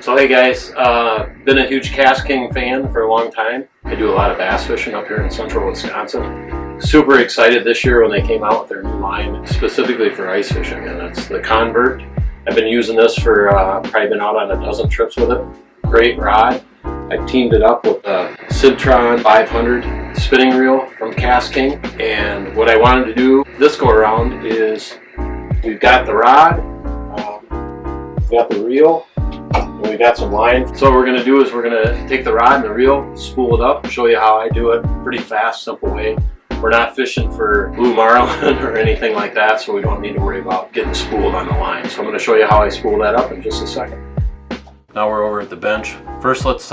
So hey guys, been a huge KastKing fan for a long time. I do a lot of bass fishing up here in central Wisconsin. Super excited this year when they came out with their new line specifically for ice fishing, and it's the Konvert. I've been using this for probably been out on a dozen trips with it. Great rod. I teamed it up with a Centron 500 spinning reel from KastKing, and what I wanted to do this go around is we've got the rod, we've got the reel, and we got some line. So what we're going to do is we're going to take the rod and the reel, spool it up, show you how I do it. Pretty fast, simple way. We're not fishing for blue marlin or anything like that, so we don't need to worry about getting spooled on the line. So I'm going to show you how I spool that up in just a second. Now we're over at the bench. First let's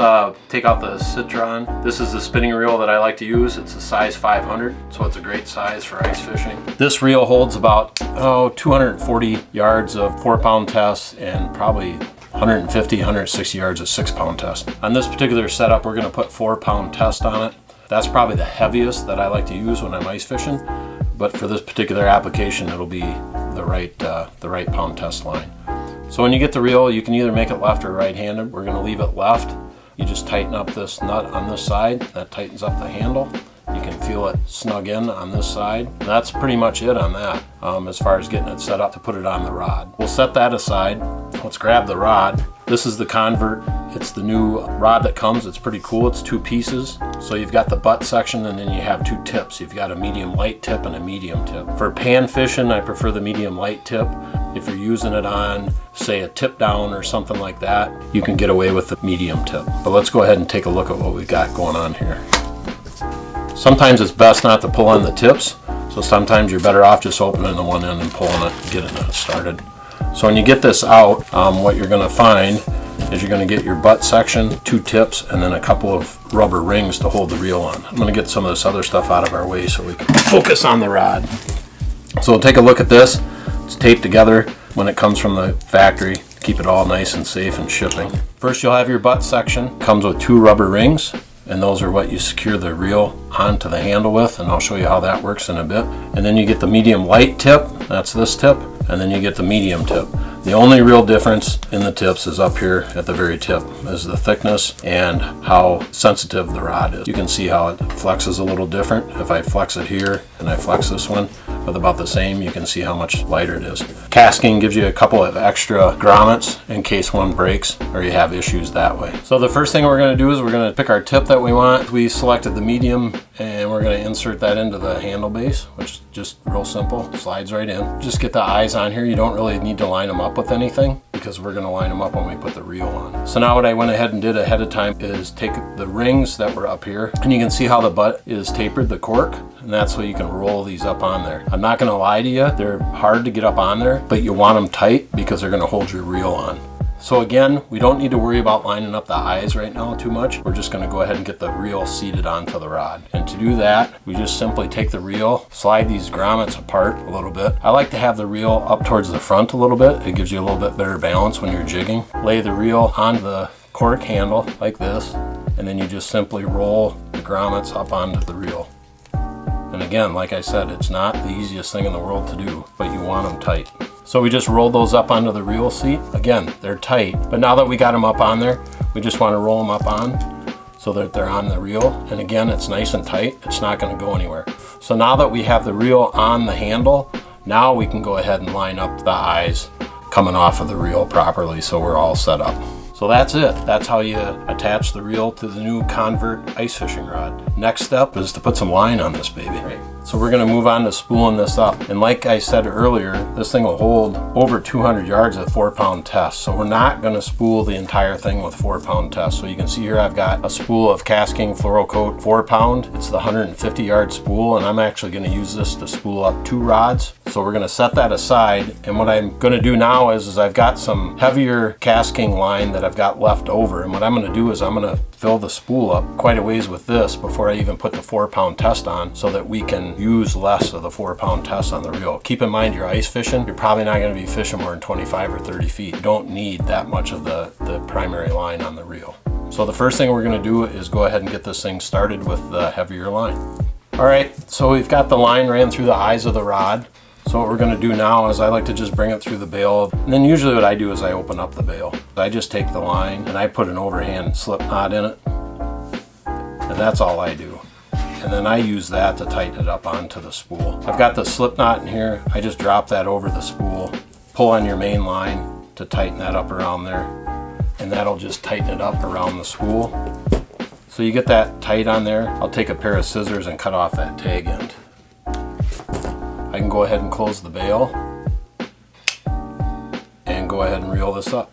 take out the Centron. This is the spinning reel that I like to use. It's a size 500, so it's a great size for ice fishing. This reel holds about 240 yards of 4-pound test and probably 150, 160 yards of 6-pound test. On this particular setup, we're going to put 4-pound test on it. That's probably the heaviest that I like to use when I'm ice fishing, but for this particular application, it'll be the right pound test line. So when you get the reel, you can either make it left or right-handed. We're going to leave it left. You just tighten up this nut on this side. That tightens up the handle. You can feel it snug in on this side. And that's pretty much it on that as far as getting it set up to put it on the rod. We'll set that aside. Let's grab the rod. This is the Konvert. It's the new rod that comes. It's pretty cool. It's 2 pieces. So you've got the butt section and then you have 2 tips. You've got a medium light tip and a medium tip. For pan fishing, I prefer the medium light tip. If you're using it on, say, a tip down or something like that, you can get away with the medium tip. But let's go ahead and take a look at what we've got going on here. Sometimes it's best not to pull on the tips, so sometimes you're better off just opening the one end and pulling it and getting it started. So when you get this out, what you're going to find is you're going to get your butt section, 2 tips, and then a couple of rubber rings to hold the reel on. I'm going to get some of this other stuff out of our way so we can focus on the rod. So we'll take a look at this. It's taped together when it comes from the factory to keep it all nice and safe in shipping. First you'll have your butt section. Comes with 2 rubber rings, and those are what you secure the reel onto the handle with, and I'll show you how that works in a bit. And then you get the medium light tip, that's this tip, and then you get the medium tip. The only real difference in the tips is up here at the very tip, is the thickness and how sensitive the rod is. You can see how it flexes a little different. If I flex it here and I flex this one with about the same, you can see how much lighter it is. KastKing gives you a couple of extra grommets in case one breaks or you have issues that way. So the first thing we're going to do is we're going to pick our tip that we want. We selected the medium and we're going to insert that into the handle base, which is just real simple, slides right in. Just get the eyes on here. You don't really need to line them up with anything because we're going to line them up when we put the reel on. So now what I went ahead and did ahead of time is take the rings that were up here, and you can see how the butt is tapered, the cork, and that's what you can roll these up on there. I'm not going to lie to you, they're hard to get up on there, but you want them tight because they're going to hold your reel on. So again, we don't need to worry about lining up the eyes right now too much. We're just going to go ahead and get the reel seated onto the rod. And to do that, we just simply take the reel, slide these grommets apart a little bit. I like to have the reel up towards the front a little bit. It gives you a little bit better balance when you're jigging. Lay the reel onto the cork handle like this, and then you just simply roll the grommets up onto the reel. And again, like I said, it's not the easiest thing in the world to do, but you want them tight. So we just rolled those up onto the reel seat. Again, they're tight, but now that we got them up on there, we just want to roll them up on so that they're on the reel. And again, it's nice and tight. It's not going to go anywhere. So now that we have the reel on the handle, now we can go ahead and line up the eyes coming off of the reel properly so we're all set up. So that's it. That's how you attach the reel to the new Konvert ice fishing rod. Next step is to put some line on this baby. So we're going to move on to spooling this up. And like I said earlier, this thing will hold over 200 yards at 4-pound test. So we're not going to spool the entire thing with 4-pound test. So you can see here I've got a spool of KastKing Fluorocoat 4-pound. It's the 150 yard spool, and I'm actually going to use this to spool up 2 rods. So we're going to set that aside. And what I'm going to do now is I've got some heavier KastKing line that I've got left over. And what I'm going to do is I'm going to fill the spool up quite a ways with this before I even put the 4-pound test on so that we can use less of the 4-pound test on the reel. Keep in mind, you're ice fishing, you're probably not going to be fishing more than 25 or 30 feet. You don't need that much of the primary line on the reel. So the first thing we're going to do is go ahead and get this thing started with the heavier line. All right, so we've got the line ran through the eyes of the rod. So what we're gonna do now is I like to just bring it through the bail. And then usually what I do is I open up the bail. I just take the line and I put an overhand slip knot in it. And that's all I do. And then I use that to tighten it up onto the spool. I've got the slip knot in here. I just drop that over the spool. Pull on your main line to tighten that up around there. And that'll just tighten it up around the spool. So you get that tight on there. I'll take a pair of scissors and cut off that tag end. I can go ahead and close the bail and go ahead and reel this up.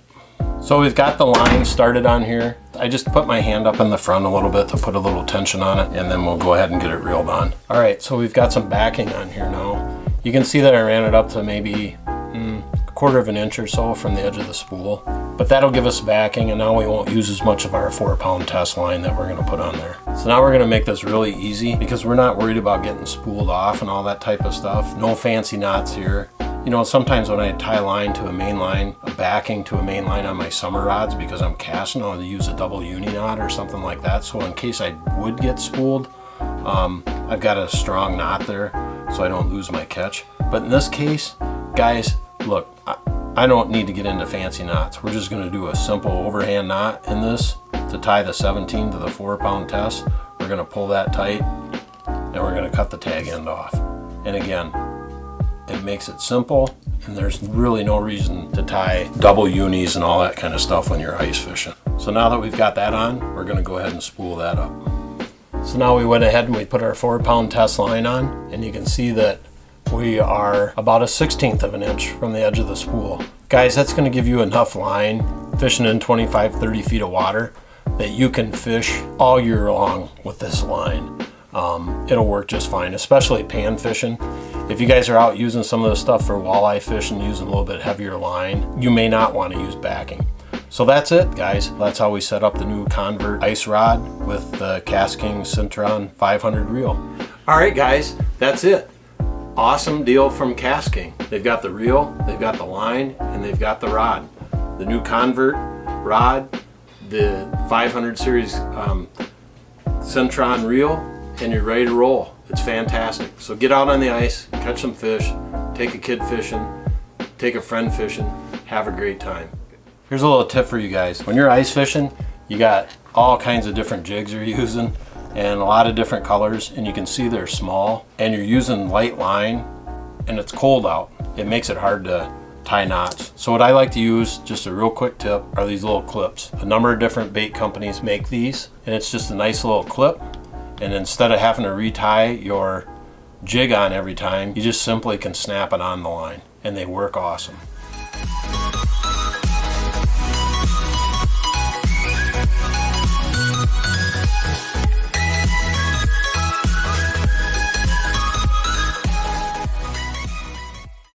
So we've got the line started on here. I just put my hand up in the front a little bit to put a little tension on it, and then we'll go ahead and get it reeled on. All right, so we've got some backing on here now. You can see that I ran it up to maybe a quarter of an inch or so from the edge of the spool. But that'll give us backing, and now we won't use as much of our 4-pound test line that we're gonna put on there. So now we're gonna make this really easy because we're not worried about getting spooled off and all that type of stuff. No fancy knots here. You know, sometimes when I tie line to a main line, a backing to a main line on my summer rods, because I'm casting, I'll use a double uni knot or something like that. So in case I would get spooled, I've got a strong knot there so I don't lose my catch. But in this case, guys, look, I don't need to get into fancy knots. We're just gonna do a simple overhand knot in this to tie the 17 to the 4-pound test. We're gonna pull that tight and we're gonna cut the tag end off. And again, it makes it simple, and there's really no reason to tie double unis and all that kind of stuff when you're ice fishing. So now that we've got that on, we're gonna go ahead and spool that up. So now we went ahead and we put our 4-pound test line on, and you can see that we are about 1/16 of an inch from the edge of the spool. Guys, that's gonna give you enough line fishing in 25-30 feet of water that you can fish all year long with this line. It'll work just fine, especially pan fishing. If you guys are out using some of the stuff for walleye fishing, using a little bit heavier line, you may not want to use backing. So that's it, guys. That's how we set up the new Konvert ice rod with the KastKing Centron 500 reel. All right, guys, that's it. Awesome deal from KastKing. They've got the reel, they've got the line, and they've got the rod. The new Konvert rod, the 500 series Centron reel, and you're ready to roll. It's fantastic. So get out on the ice, catch some fish, take a kid fishing, take a friend fishing, have a great time. Here's a little tip for you guys. When you're ice fishing, you got all kinds of different jigs you're using and a lot of different colors, and you can see they're small, and you're using light line and it's cold out. It makes it hard to tie knots. So what I like to use, just a real quick tip, are these little clips. A number of different bait companies make these, and it's just a nice little clip. And instead of having to retie your jig on every time, you just simply can snap it on the line, and they work awesome.